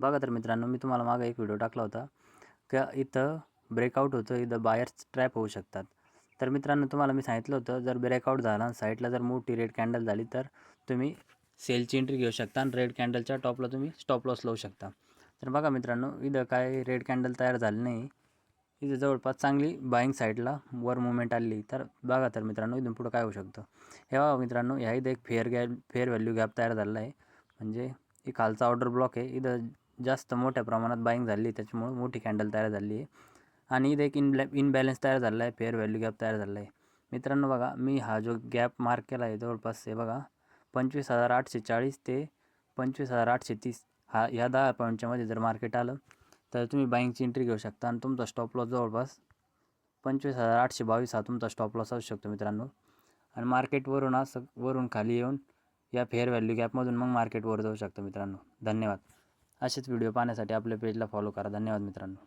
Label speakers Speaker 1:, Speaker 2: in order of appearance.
Speaker 1: बघा तर मित्रांनो, मी तुम्हाला मागे एक व्हिडिओ टाकला होता का इथं ब्रेकआउट होतं, इथं बायर्स ट्रॅप होऊ शकतात. तर मित्रांनो, तुम्हाला मी सांगितलं होतं, जर ब्रेकआउट झाला साईडला जर मोठी रेड कॅन्डल झाली तर तुम्ही सेलची एंट्री घेऊ शकता आणि रेड कॅन्डलच्या टॉपला तुम्ही स्टॉप लॉस लावू शकता. तर बघा मित्रांनो, इथं काय रेड कॅन्डल तयार झाली नाही. इथं जवळपास चांगली बाईंग साईडला वर मुवमेंट आली. तर बघा तर मित्रांनो, इथून पुढं काय होऊ शकतं. हे बघा मित्रांनो, ह्या इथं एक फेअर व्हॅल्यू गॅप तयार झालेला आहे. म्हणजे ही खालचा ऑर्डर ब्लॉक आहे. इथं जास्त मोठ्या प्रमाणात बाईंग झाली आहे, त्याच्यामुळे मोठी कॅन्डल तयार झाली आहे. आणि इथं एक इनबॅलन्स तयार झालेला आहे, फेअर व्हॅल्यू गॅप तयार झालेला आहे. मित्रांनो बघा, मी हा जो गॅप मार्क केला आहे जवळपास हे बघा 25,840 ते 25,830 ह्या 10 पॉईंटच्या मध्ये जर मार्केट आलं तर तुम्ही बाईंगची एंट्री घेऊ शकता आणि तुमचा स्टॉप लॉस जवळपास 25,822 हा तुमचा स्टॉप लॉस असू शकतो मित्रांनो. आणि मार्केटवरून असं वरून खाली येऊन या फेअर व्हॅल्यू गॅपमधून मग मार्केट वर जाऊ शकतं मित्रांनो. धन्यवाद. असेच व्हिडिओ पाहण्यासाठी आपल्या पेजला फॉलो करा. धन्यवाद मित्रांनो.